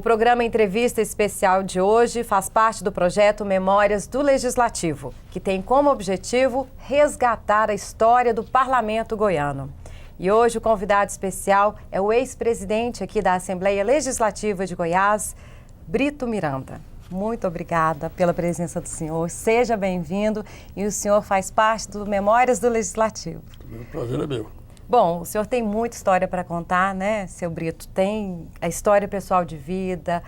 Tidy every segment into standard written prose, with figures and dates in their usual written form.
programa Entrevista Especial de hoje faz parte do projeto Memórias do Legislativo, que tem como objetivo resgatar a história do Parlamento goiano. E hoje o convidado especial é o ex-presidente aqui da Assembleia Legislativa de Goiás, Brito Miranda. Muito obrigada pela presença do senhor, seja bem-vindo, e o senhor faz parte do Memórias do Legislativo. O prazer é meu. Bom, o senhor tem muita história para contar, né, seu Brito? Tem a história pessoal de vida.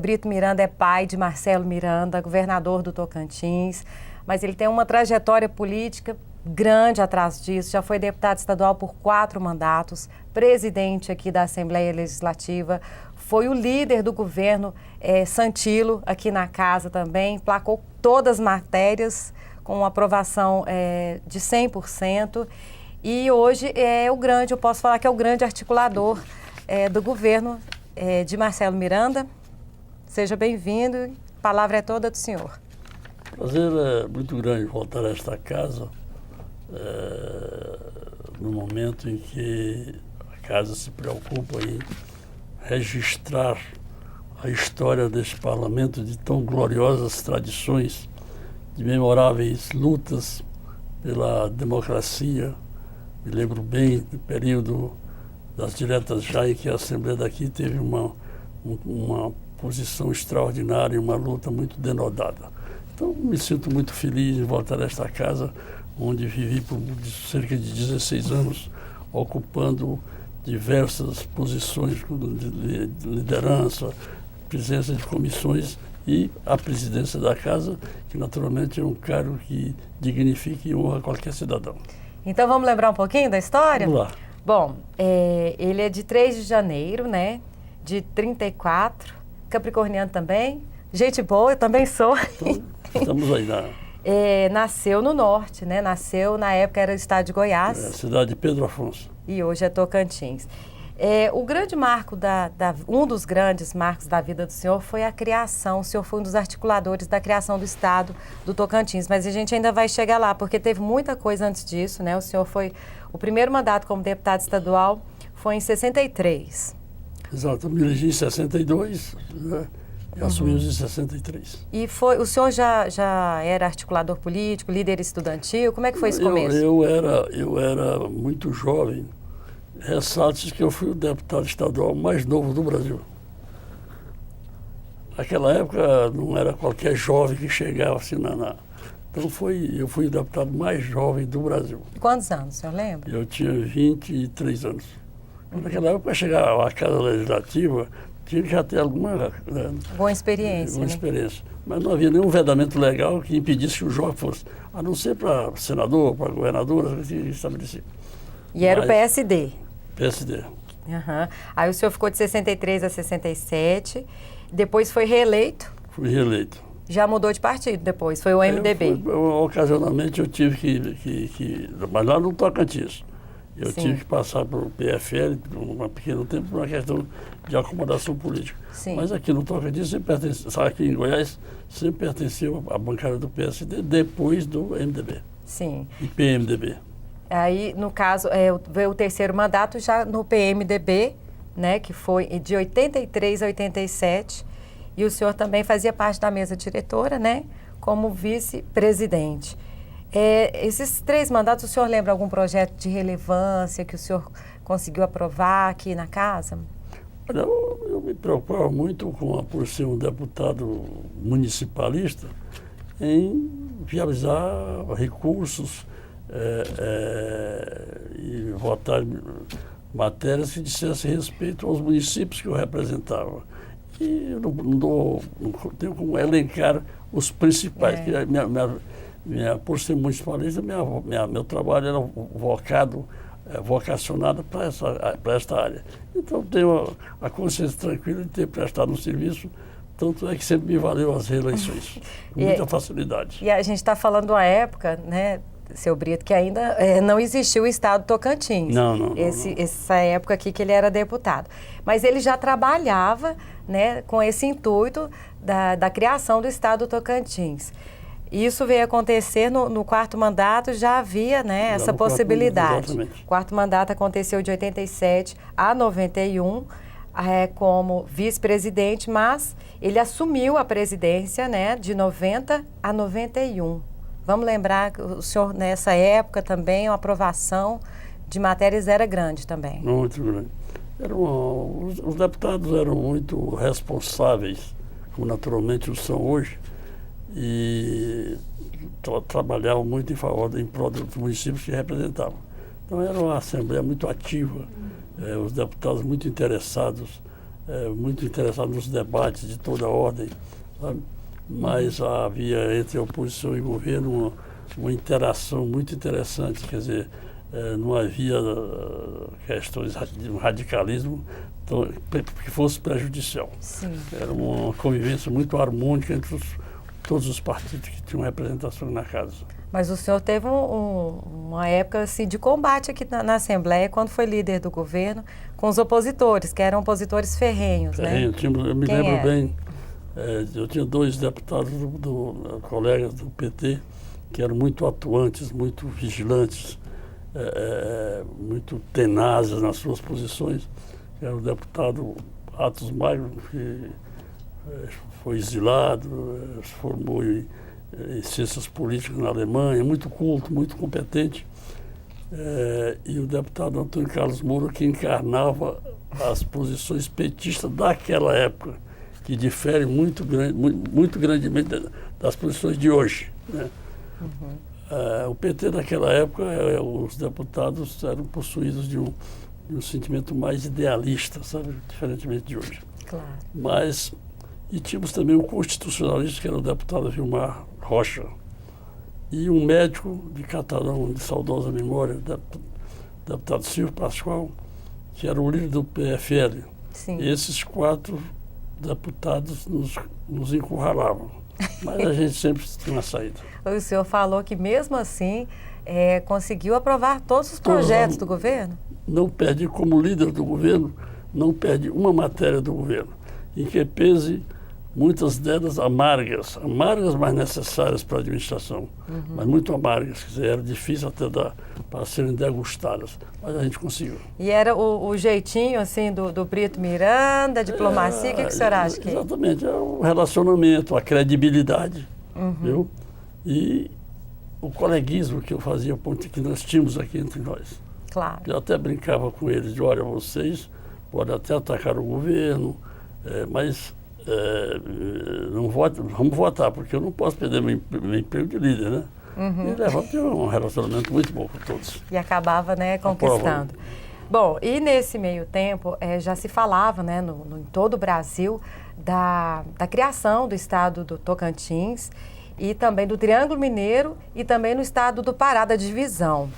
Brito Miranda é pai de Marcelo Miranda, governador do Tocantins, mas ele tem uma trajetória política grande atrás disso. Já foi deputado estadual por 4 mandatos, presidente aqui da Assembleia Legislativa, foi o líder do governo Santilo aqui na casa também, placou todas as matérias com aprovação de 100%. E hoje eu posso falar que é o grande articulador do governo de Marcelo Miranda. Seja bem-vindo, a palavra é toda do senhor. O prazer é muito grande voltar a esta casa, no momento em que a casa se preocupa em registrar a história deste parlamento de tão gloriosas tradições, de memoráveis lutas pela democracia. Me lembro bem do período das diretas já em que a Assembleia daqui teve uma posição extraordinária, uma luta muito denodada. Então, me sinto muito feliz em voltar a esta casa, onde vivi por cerca de 16 anos, ocupando diversas posições de liderança, presença de comissões e a presidência da casa, que naturalmente é um cargo que dignifica e honra qualquer cidadão. Então vamos lembrar um pouquinho da história? Vamos lá. Bom, ele é de 3 de janeiro, né? De 34, capricorniano também. Gente boa, eu também sou. Então, estamos aí na... Nasceu no norte, né? Nasceu, na época era o estado de Goiás. Cidade de Pedro Afonso. E hoje é Tocantins. O grande marco, um dos grandes marcos da vida do senhor foi a criação. O senhor foi um dos articuladores da criação do estado do Tocantins, mas a gente ainda vai chegar lá, porque teve muita coisa antes disso, né? O senhor foi, o primeiro mandato como deputado estadual foi em 63. Exato, eu me elegi em 62, né? E assumimos em 63. E o senhor já era articulador político, líder estudantil? Como é que foi esse começo? Eu era muito jovem. Ressalte que eu fui o deputado estadual mais novo do Brasil. Naquela época não era qualquer jovem que chegava assim Então eu fui o deputado mais jovem do Brasil. Quantos anos, o senhor lembra? Eu tinha 23 anos. Naquela época, para chegar à Casa Legislativa, tinha que já ter alguma boa experiência. Boa experiência. Mas não havia nenhum vedamento legal que impedisse que o jovem fosse, a não ser para senador, para governador, que estabelecia. E era o PSD? PSD. Uhum. Aí o senhor ficou de 63 a 67, depois foi reeleito? Fui reeleito. Já mudou de partido depois, foi o MDB? Ocasionalmente eu tive que mas lá no Tocantins. Eu Sim. tive que passar pelo PFL por um pequeno tempo por uma questão de acomodação política. Sim. Mas aqui no Tocantins, aqui em Goiás, sempre pertenceu à bancada do PSD depois do MDB. Sim. E PMDB. Aí, no caso, veio o terceiro mandato já no PMDB, né, que foi de 83 a 87, e o senhor também fazia parte da mesa diretora, né, como vice-presidente. Esses 3 mandatos, o senhor lembra algum projeto de relevância que o senhor conseguiu aprovar aqui na casa? Olha, eu me preocupava muito por ser um deputado municipalista em viabilizar recursos e votar matérias que dissessem respeito aos municípios que eu representava. E eu não tenho como elencar os principais. Por ser municipalista, meu trabalho era vocacionado para esta área. Então, tenho a consciência tranquila de ter prestado um serviço, tanto é que sempre me valeu as reeleições, com muita facilidade. E a gente está falando de uma época, né, seu Brito, que ainda não existiu o estado do Tocantins. Não. Essa época aqui que ele era deputado. Mas ele já trabalhava, né, com esse intuito da criação do estado do Tocantins. Isso veio acontecer no 4º mandato, já havia, né, essa possibilidade. Exatamente. O 4º mandato aconteceu de 87 a 91. como vice-presidente, mas ele assumiu a presidência, né, de 90 a 91. Vamos lembrar que o senhor, nessa época também, a aprovação de matérias era grande também. Muito grande. Os deputados eram muito responsáveis, como naturalmente o são hoje, e trabalhavam muito em favor em prol dos municípios que representavam. Então era uma assembleia muito ativa, os deputados muito interessados nos debates de toda a ordem, sabe? Mas havia entre a oposição e o governo uma interação muito interessante, quer dizer, não havia questões de um radicalismo que fosse prejudicial. Sim. Era uma convivência muito harmônica entre todos os partidos que tinham representação na casa. Mas o senhor teve uma época assim, de combate aqui na Assembleia, quando foi líder do governo, com os opositores, que eram opositores ferrenhos, né? Eu me lembro bem, eu tinha 2 deputados colegas do PT que eram muito atuantes, muito vigilantes, muito tenazes nas suas posições. Era o deputado Atos Magno, que foi exilado, se formou em ciências políticas na Alemanha, muito culto, muito competente. E o deputado Antônio Carlos Moura, que encarnava as posições petistas daquela época, que diferem muito grandemente das posições de hoje, né? O PT naquela época, os deputados eram possuídos de um sentimento mais idealista, sabe? Diferentemente de hoje. Claro. E tínhamos também um constitucionalista, que era o deputado Vilmar Rocha, e um médico de Catalão, de saudosa memória, deputado Silvio Pascoal, que era o líder do PFL. Sim. Esses 4 deputados nos encurralavam, mas a gente sempre tinha uma saída. O senhor falou que mesmo assim conseguiu aprovar todos os projetos do governo? Não perde, como líder do governo, não perde uma matéria do governo, em que pese muitas delas amargas, mas necessárias para a administração, mas muito amargas, quer dizer, era difícil até para serem degustadas, mas a gente conseguiu. E era o jeitinho assim do Brito Miranda, a diplomacia, o que o senhor acha que... Exatamente, é o relacionamento, a credibilidade, viu? E o coleguismo que eu fazia, que nós tínhamos aqui entre nós. Claro. Eu até brincava com eles de, olha, vocês podem até atacar o governo, mas vamos votar, porque eu não posso perder meu emprego de líder, né? E levava um relacionamento muito bom com todos. E acabava, né, conquistando. Bom, e nesse meio tempo já se falava, né, em todo o Brasil, da criação do estado do Tocantins e também do Triângulo Mineiro e também no estado do Pará, da divisão.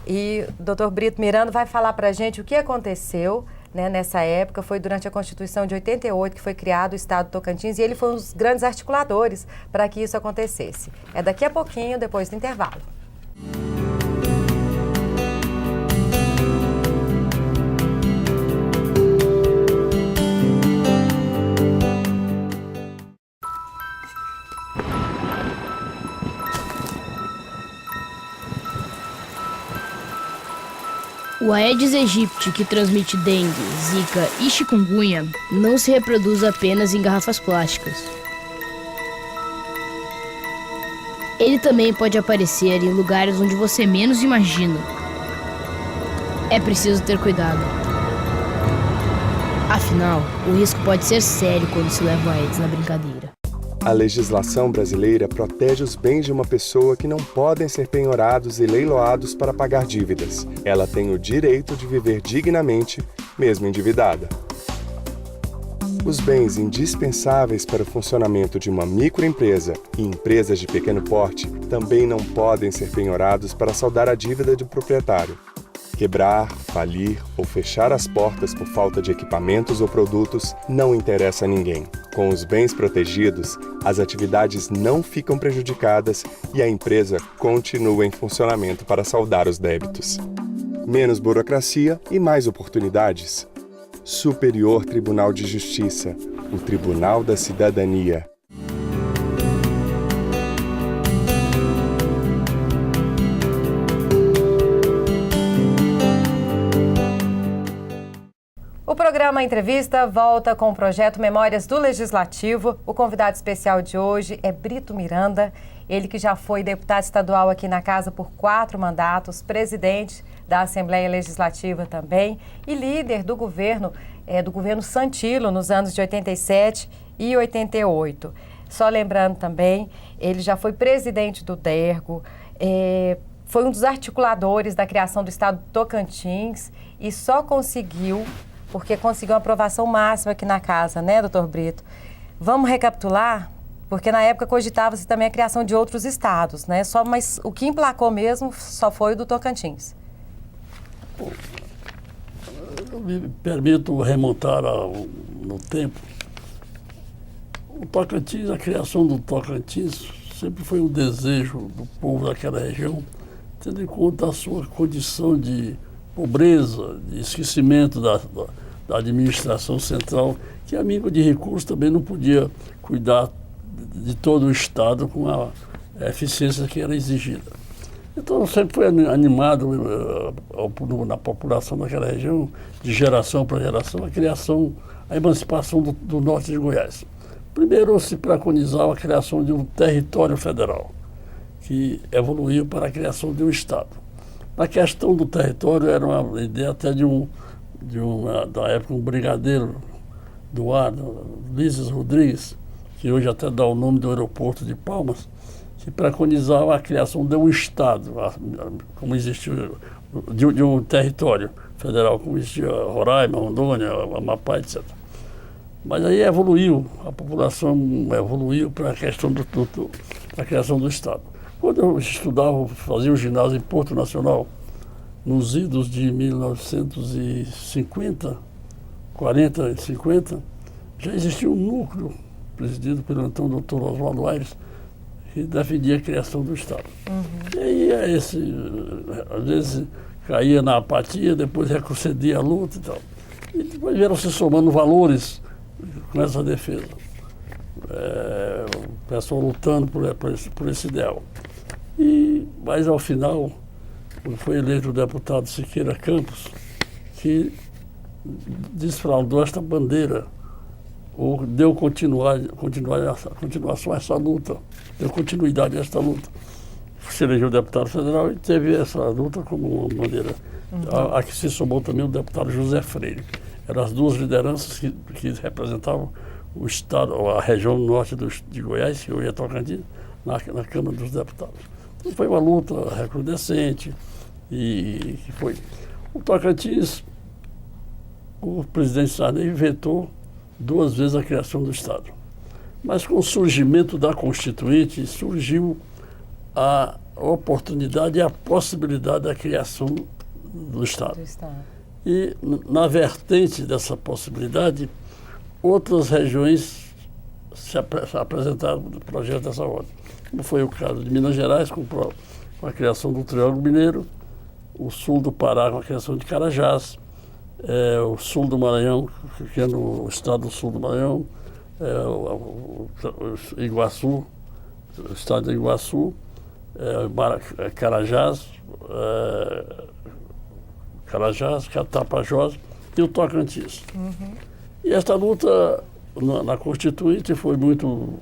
E o doutor Brito Miranda vai falar para a gente o que aconteceu, né, nessa época. Foi durante a Constituição de 88 que foi criado o estado do Tocantins e ele foi um dos grandes articuladores para que isso acontecesse. É daqui a pouquinho, depois do intervalo. O Aedes aegypti, que transmite dengue, zika e chikungunya, não se reproduz apenas em garrafas plásticas. Ele também pode aparecer em lugares onde você menos imagina. É preciso ter cuidado. Afinal, o risco pode ser sério quando se leva o Aedes na brincadeira. A legislação brasileira protege os bens de uma pessoa que não podem ser penhorados e leiloados para pagar dívidas. Ela tem o direito de viver dignamente, mesmo endividada. Os bens indispensáveis para o funcionamento de uma microempresa e empresas de pequeno porte também não podem ser penhorados para saldar a dívida do proprietário. Quebrar, falir ou fechar as portas por falta de equipamentos ou produtos não interessa a ninguém. Com os bens protegidos, as atividades não ficam prejudicadas e a empresa continua em funcionamento para saldar os débitos. Menos burocracia e mais oportunidades. Superior Tribunal de Justiça, o Tribunal da Cidadania. O programa Entrevista volta com o projeto Memórias do Legislativo. O convidado especial de hoje é Brito Miranda, ele que já foi deputado estadual aqui na Casa por 4 mandatos, presidente da Assembleia Legislativa também e líder do governo Santilo nos anos de 87 e 88. Só lembrando também, ele já foi presidente do DERGO, foi um dos articuladores da criação do Estado do Tocantins e só conseguiu, porque conseguiu uma aprovação máxima aqui na Casa, né, doutor Brito? Vamos recapitular? Porque na época cogitava-se também a criação de outros estados, né? Mas o que emplacou mesmo só foi o do Tocantins. Eu me permito remontar no tempo. O Tocantins, a criação do Tocantins, sempre foi um desejo do povo daquela região, tendo em conta a sua condição de pobreza, de esquecimento da administração central, que, amigo de recursos, também não podia cuidar de todo o Estado com a eficiência que era exigida. Então, sempre foi animado na população daquela região, de geração para geração, a emancipação do norte de Goiás. Primeiro, se preconizava a criação de um território federal, que evoluiu para a criação de um Estado. Na questão do território, era uma ideia até da época, um brigadeiro do ar, Ulisses Rodrigues, que hoje até dá o nome do aeroporto de Palmas, que preconizava a criação de um Estado, como existiu, de um território federal, como existia Roraima, Rondônia, Amapá, etc. Mas aí a população evoluiu para a questão da criação do Estado. Quando eu estudava, fazia o ginásio em Porto Nacional, nos idos de 1950, 40 e 50, já existia um núcleo presidido pelo então doutor Oswaldo Aires, que defendia a criação do Estado. E aí às vezes caía na apatia, depois retrocedia a luta e tal. E depois vieram se somando valores com essa defesa. O pessoal lutando por esse ideal. Mas ao final, foi eleito o deputado Siqueira Campos, que desfraldou esta bandeira, ou deu continuação a essa luta, deu continuidade a esta luta. Se elegeu deputado federal e teve essa luta como uma bandeira. A que se somou também o deputado José Freire. Eram as duas lideranças que representavam o Estado, a região norte de Goiás, que hoje é Tocantins, na Câmara dos Deputados. Então foi uma luta recrudescente e que foi. O Tocantins, o presidente Sarney vetou 2 vezes a criação do Estado. Mas com o surgimento da Constituinte, surgiu a oportunidade e a possibilidade da criação do Estado. E na vertente dessa possibilidade, outras regiões se apresentaram no projeto dessa ordem. Como foi o caso de Minas Gerais, com a criação do Triângulo Mineiro, o sul do Pará com a criação de Carajás, o sul do Maranhão, que é no estado do sul do Maranhão, Iguaçu, o estado de Iguaçu, Carajás, Tapajós e o Tocantins. E esta luta na Constituinte foi muito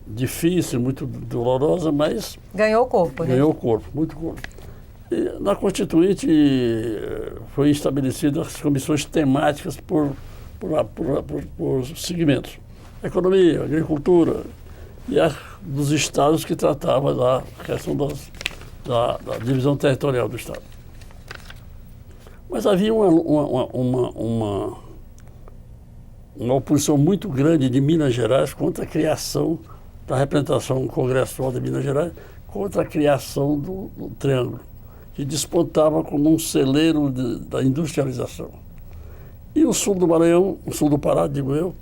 difícil, muito dolorosa, mas... Ganhou corpo, né? Ganhou corpo, muito corpo. E na Constituinte foi estabelecidas as comissões temáticas por segmentos. Economia, agricultura e a dos estados que tratava da questão da divisão territorial do Estado. Mas havia uma oposição muito grande de Minas Gerais contra a criação da representação congressual de Minas Gerais, contra a criação do Triângulo, que despontava como um celeiro da industrialização. E o sul do Maranhão, o sul do Pará, digo eu,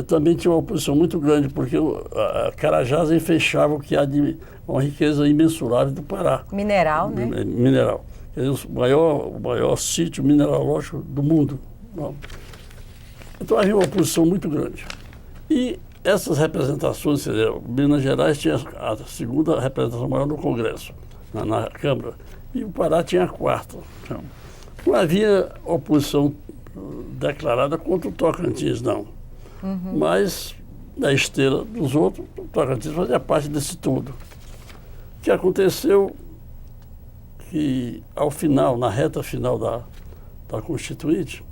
também tinha uma oposição muito grande, porque a Carajás enfechava o que há de uma riqueza imensurável do Pará. Mineral, né? Mineral. Quer dizer, o maior sítio mineralógico do mundo. Então havia uma oposição muito grande. E essas representações, Minas Gerais tinha a segunda representação maior no Congresso, na Câmara, e o Pará tinha a quarta. Então, não havia oposição declarada contra o Tocantins, não. Mas, na esteira dos outros, o Tocantins fazia parte desse tudo. O que aconteceu que, ao final, na reta final da Constituinte,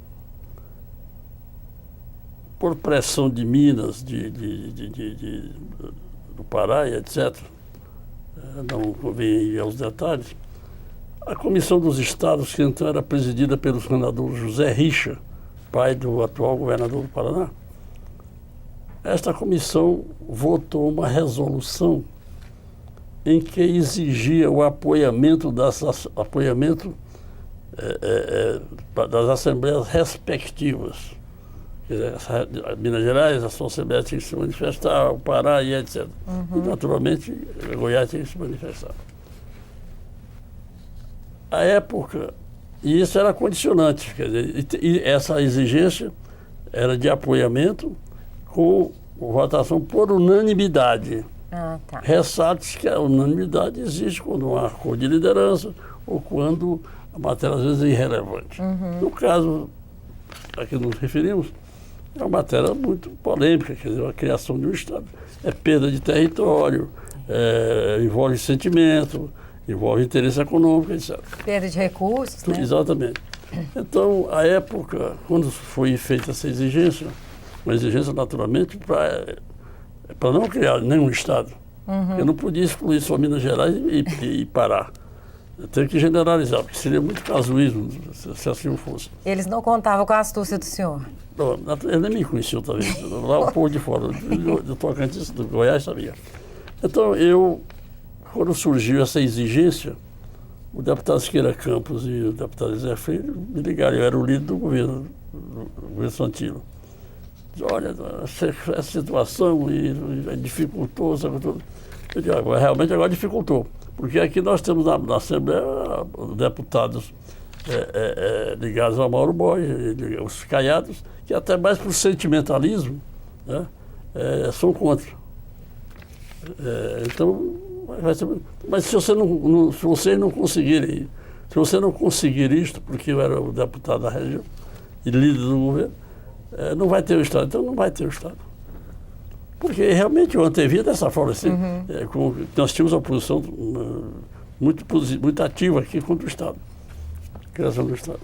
por pressão de Minas, do Pará e etc., não convém ir aos detalhes, a Comissão dos Estados, que então era presidida pelo senador José Richa, pai do atual governador do Paraná, esta comissão votou uma resolução em que exigia o apoiamento das assembleias respectivas. Quer dizer, Minas Gerais, a sua Assembleia tinha que se manifestar, o Pará e etc. E, naturalmente, Goiás tinha que se manifestar. A época, e isso era condicionante, quer dizer, e essa exigência era de apoiamento com votação por unanimidade. Tá. Ressalta-se que a unanimidade existe quando há acordo de liderança ou quando a matéria às vezes é irrelevante. No caso a que nos referimos, é uma matéria muito polêmica, quer dizer, a criação de um Estado. É perda de território, envolve sentimento, envolve interesse econômico, etc. Perda de recursos, né? Exatamente. Então, à época, quando foi feita essa exigência, uma exigência naturalmente para não criar nenhum Estado. Eu não podia excluir só Minas Gerais e Pará. Eu tenho que generalizar, porque seria muito casuísmo se assim fosse. Eles não contavam com a astúcia do senhor? Não, ele nem me conhecia talvez. Lá o povo de fora, do Tocantins, do Goiás, sabia. Então, quando surgiu essa exigência, o deputado Siqueira Campos e o deputado Zé Freire me ligaram, eu era o líder do governo Santino. Olha, essa situação dificultou, sabe tudo. Eu digo, realmente agora dificultou, porque aqui nós temos na Assembleia deputados ligados a Mauro Borges, os caiados, que até mais por sentimentalismo, né, são contra. Então, mas se vocês não conseguirem, se você não conseguir isto, porque eu era o deputado da região e líder do governo, não vai ter o Estado. Então não vai ter o Estado. Porque realmente eu antevia dessa forma. Assim, nós tínhamos uma posição muito ativa aqui contra o Estado, a criação do Estado.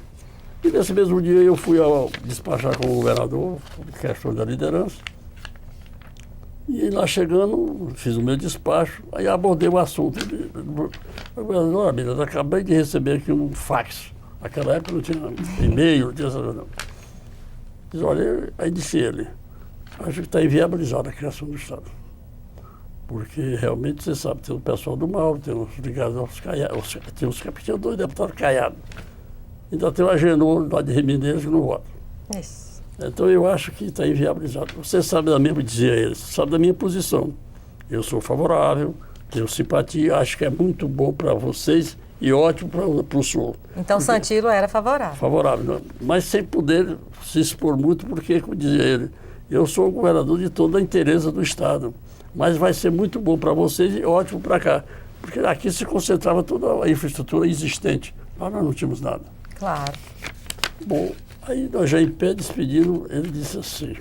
E nesse mesmo dia eu fui despachar com o governador, questão da liderança. E lá chegando, fiz o meu despacho, aí abordei o assunto. Olha, Minas, acabei de receber aqui um fax. Naquela época não tinha e-mail, não tinha essa coisa, não. Diz, olha, aí disse ele, acho que está inviabilizada a criação do Estado. Porque realmente, você sabe, tem o pessoal do mal, tem os ligados aos caiados, tinha 2 deputados caiados. Ainda tem o Agenor lá de Remineiros que não vota. Isso. Então eu acho que está inviabilizado. Você sabe da minha, dizia ele, sabe da minha posição. Eu sou favorável, tenho simpatia, acho que é muito bom para vocês e ótimo para o Sul. Então Santilo era favorável. Favorável, mas sem poder se expor muito, porque, como dizia ele, eu sou o governador de toda a inteireza do Estado, mas vai ser muito bom para vocês e ótimo para cá, porque aqui se concentrava toda a infraestrutura existente. Lá nós não tínhamos nada. Claro. Bom, aí nós já em pé despedindo, ele disse assim,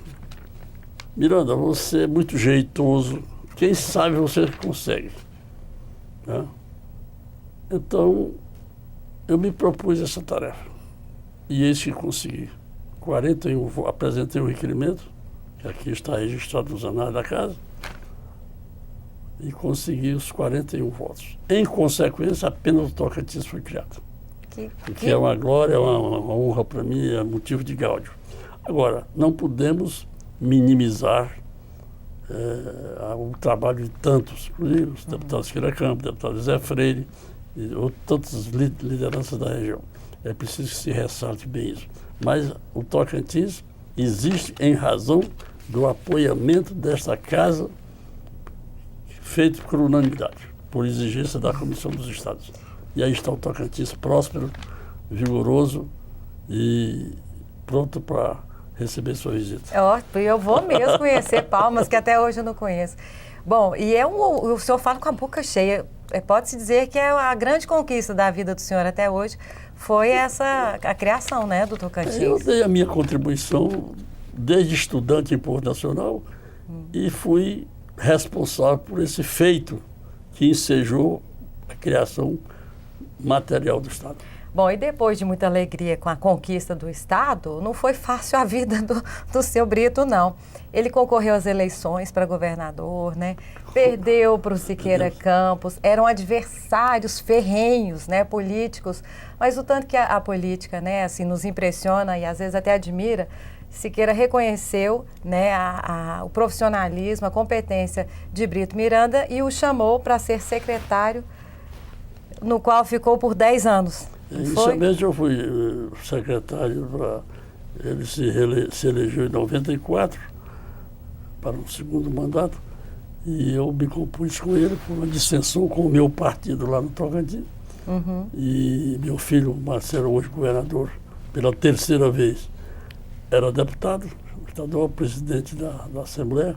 Miranda, você é muito jeitoso, quem sabe você consegue. Né? Então, eu me propus essa tarefa. E eis que consegui. Apresentei um requerimento, que aqui está registrado nos anais da casa, e consegui os 41 votos. Em consequência, apenas o Tocantins foi criado. Que é uma glória, uma honra para mim, é motivo de gáudio. Agora, não podemos minimizar o trabalho de tantos, inclusive os deputados Siqueira Campos, deputado Zé Freire, e tantas lideranças da região. É preciso que se ressalte bem isso. Mas o Tocantins existe em razão do apoiamento desta casa feito por unanimidade, por exigência da Comissão dos Estados. E aí está o Tocantins próspero, vigoroso e pronto para receber sua visita. Eu vou mesmo conhecer Palmas, que até hoje eu não conheço. Bom, e o senhor fala com a boca cheia. Pode-se dizer que é a grande conquista da vida do senhor até hoje foi a criação, né, do Tocantins. Eu dei a minha contribuição desde estudante em Porto Nacional e fui responsável por esse feito que ensejou a criação material do Estado. Bom, e depois de muita alegria com a conquista do Estado, não foi fácil a vida do seu Brito, não. Ele concorreu às eleições para governador, né? Perdeu para o Siqueira Campos, eram adversários ferrenhos, né, políticos, mas o tanto que a política, né, assim, nos impressiona e às vezes até admira. Siqueira reconheceu, né, o profissionalismo, a competência de Brito Miranda e o chamou para ser secretário, no qual ficou por 10 anos. Inicialmente eu fui secretário ele se elegeu em 94 para um segundo mandato e eu me compus com ele por uma dissensão com o meu partido lá no Tocantins. E meu filho, Marcelo, hoje governador, pela terceira vez, era deputado estadual, presidente da Assembleia.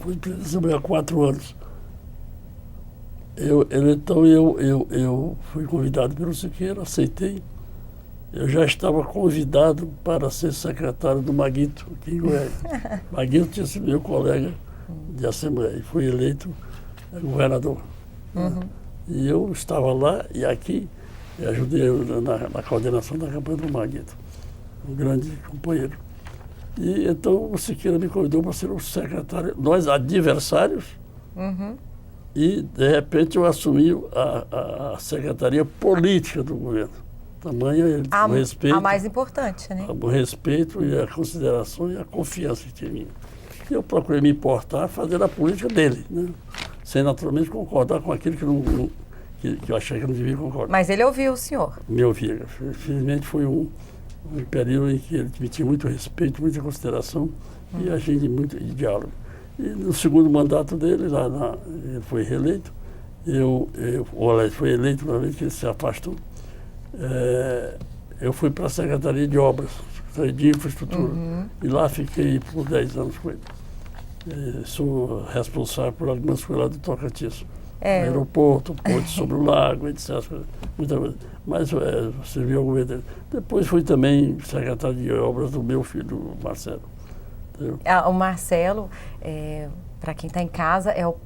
Fui presidente da Assembleia há 4 anos. Então eu fui convidado pelo Siqueira, aceitei. Eu já estava convidado para ser secretário do Maguito, aqui em Goiás. Maguito tinha sido meu colega de Assembleia e fui eleito governador. E eu estava lá e aqui e ajudei na coordenação da campanha do Maguito, um grande companheiro. E então o Siqueira me convidou para ser o secretário, nós adversários. E, de repente, eu assumi a secretaria política do governo. Tamanho o respeito. A mais importante, né? O respeito e a consideração e a confiança que tinha em mim. Eu procurei me importar, fazer a política dele, né? Sem naturalmente concordar com aquilo que eu achei que não devia concordar. Mas ele ouviu o senhor? Me ouvia. Felizmente foi um período em que ele me tinha muito respeito, muita consideração e a gente muito de diálogo. E no segundo mandato dele, ele foi reeleito, foi eleito uma vez que ele se afastou, eu fui para a Secretaria de Obras, Secretaria de Infraestrutura, e lá fiquei por 10 anos com ele. Sou responsável por algumas coisas lá do Tocantins. Aeroporto, ponte sobre o lago, etc. Muita coisa. Mas servi ao governo dele. Depois fui também secretário de Obras do meu filho, Marcelo. O Marcelo, para quem está em casa, é o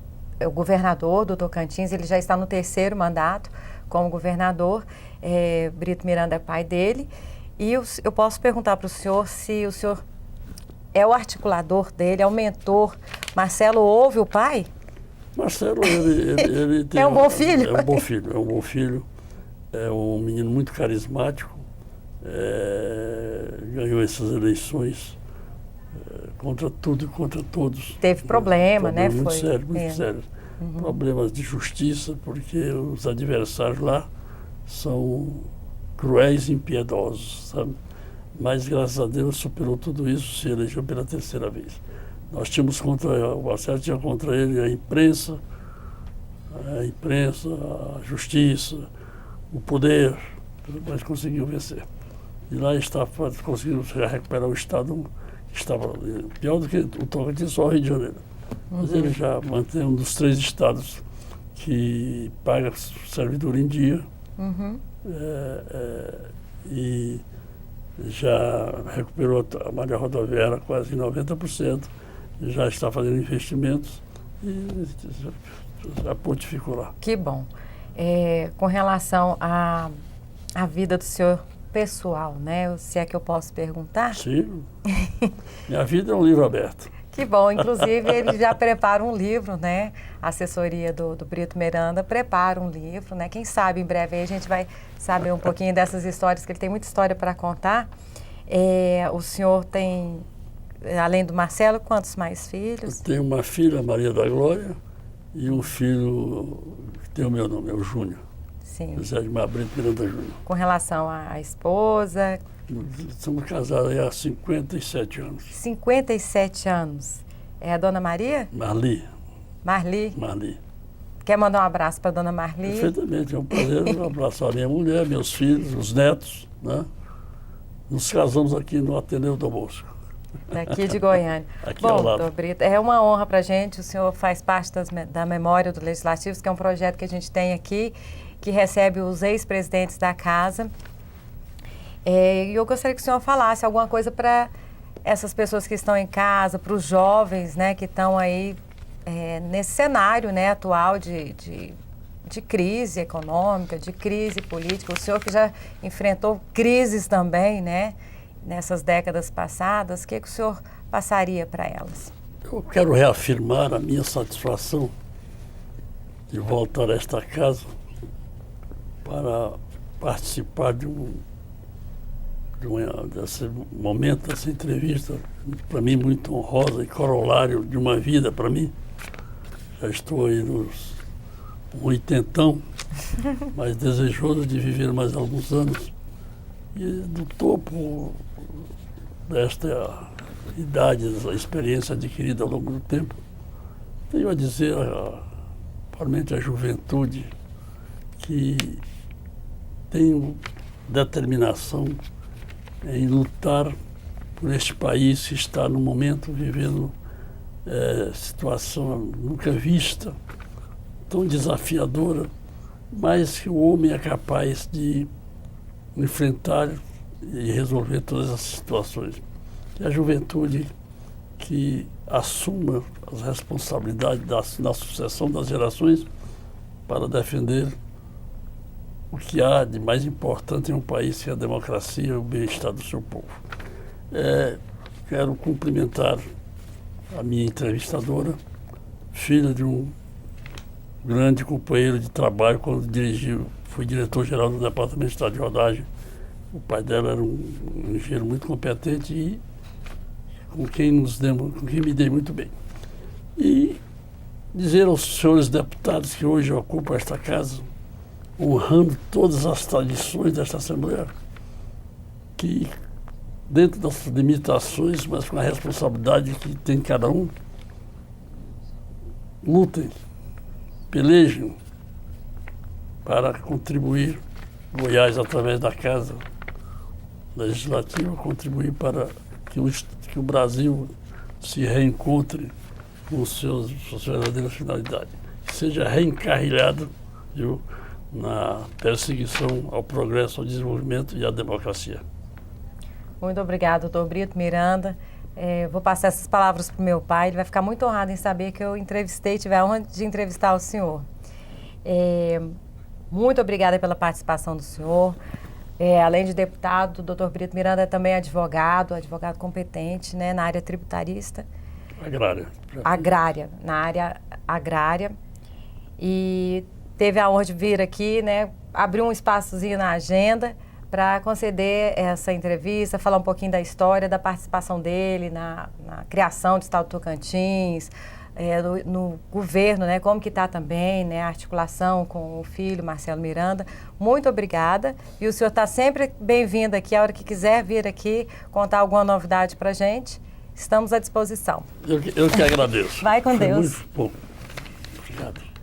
governador do Tocantins, ele já está no 3º mandato como governador. Brito Miranda é pai dele. E eu posso perguntar para o senhor se o senhor é o articulador dele, é o mentor. Marcelo ouve o pai? Marcelo, ele tem é um bom filho? É um bom filho. É um menino muito carismático. Ganhou essas eleições contra tudo e contra todos. Teve problema, né? Muito sério, muito sério. Problemas de justiça, porque os adversários lá são cruéis e impiedosos, sabe? Mas, graças a Deus, superou tudo isso, se elegeu pela 3ª vez. Nós tínhamos o Marcelo tinha contra ele a imprensa, a justiça, o poder, mas conseguiu vencer. E lá conseguiu recuperar o Estado que estava pior do que o Tocantins, só o Rio de Janeiro. Mas ele já mantém um dos 3 estados que paga servidor em dia e já recuperou a malha rodoviária quase em 90%, já está fazendo investimentos e a ponte ficou lá. Que bom. Com relação à vida do senhor pessoal, né? Se é que eu posso perguntar? Sim. Minha vida é um livro aberto. Que bom. Inclusive, ele já prepara um livro, né? A assessoria do Brito Miranda prepara um livro, né? Quem sabe, em breve, aí a gente vai saber um pouquinho dessas histórias, que ele tem muita história para contar. O senhor tem, além do Marcelo, quantos mais filhos? Eu tenho uma filha, Maria da Glória, e um filho que tem o meu nome, é o Júnior. Sim. José de Brito Miranda Júnior. Com relação à esposa? Estamos casados aí há 57 anos. 57 anos. É a dona Maria? Marli. Marli. Quer mandar um abraço para a dona Marli? Perfeitamente, é um prazer abraçar a minha mulher, meus filhos, os netos, né? Nos casamos aqui no Ateneu Dom Bosco. Daqui de Goiânia. Aqui Bom, ao lado. doutor Brito, é uma honra para a gente. O senhor faz parte da memória do Legislativo, que é um projeto que a gente tem aqui, que recebe os ex-presidentes da casa. E eu gostaria que o senhor falasse alguma coisa para essas pessoas que estão em casa, para os jovens, né, que estão aí nesse cenário, né, atual de crise econômica, de crise política. O senhor que já enfrentou crises também, né, nessas décadas passadas, o que o senhor passaria para elas? Eu quero reafirmar a minha satisfação de voltar a esta casa para participar desse momento, dessa entrevista, para mim muito honrosa e corolário de uma vida para mim. Já estou aí nos 80, mas desejoso de viver mais alguns anos. E do topo desta idade, dessa experiência adquirida ao longo do tempo, tenho a dizer, principalmente a juventude, que tenho determinação em lutar por este país que está no momento vivendo situação nunca vista, tão desafiadora, mas que o homem é capaz de enfrentar e resolver todas as situações. E a juventude que assuma as responsabilidades na sucessão das gerações para defender o que há de mais importante em um país, que é a democracia e o bem-estar do seu povo. Quero cumprimentar a minha entrevistadora, filha de um grande companheiro de trabalho quando fui diretor-geral do Departamento de Estado de Rodagem. O pai dela era um engenheiro muito competente e com quem me dei muito bem. E dizer aos senhores deputados que hoje ocupam esta casa, honrando todas as tradições desta Assembleia, que dentro das limitações, mas com a responsabilidade que tem cada um, lutem, pelejem para contribuir, Goiás, através da Casa Legislativa, contribuir para que o Brasil se reencontre com sua verdadeira finalidade, que seja reencarrilhado, na perseguição ao progresso, ao desenvolvimento e à democracia. Muito obrigada, doutor Brito Miranda. Vou passar essas palavras para o meu pai, ele vai ficar muito honrado em saber que eu tive a honra de entrevistar o senhor. Muito obrigada pela participação do senhor. Além de deputado, o doutor Brito Miranda é também advogado competente, né, na área tributarista. Na área agrária. E teve a honra de vir aqui, né, abrir um espaçozinho na agenda para conceder essa entrevista, falar um pouquinho da história, da participação dele na criação do Estado do Tocantins, no governo, né, como que está também, né, a articulação com o filho, Marcelo Miranda. Muito obrigada. E o senhor está sempre bem-vindo aqui, a hora que quiser vir aqui contar alguma novidade para a gente, estamos à disposição. Eu que agradeço. Vai com Deus. Muito bom.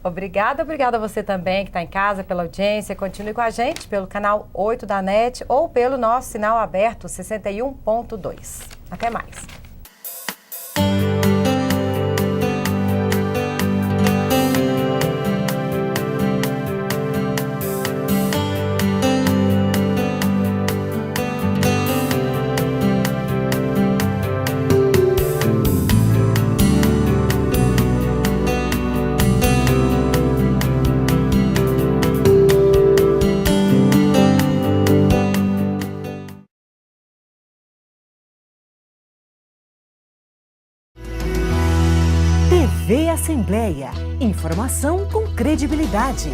Obrigado. Obrigada a você também que está em casa, pela audiência. Continue com a gente pelo canal 8 da NET ou pelo nosso sinal aberto 61.2. Até mais. TV Assembleia. Informação com credibilidade.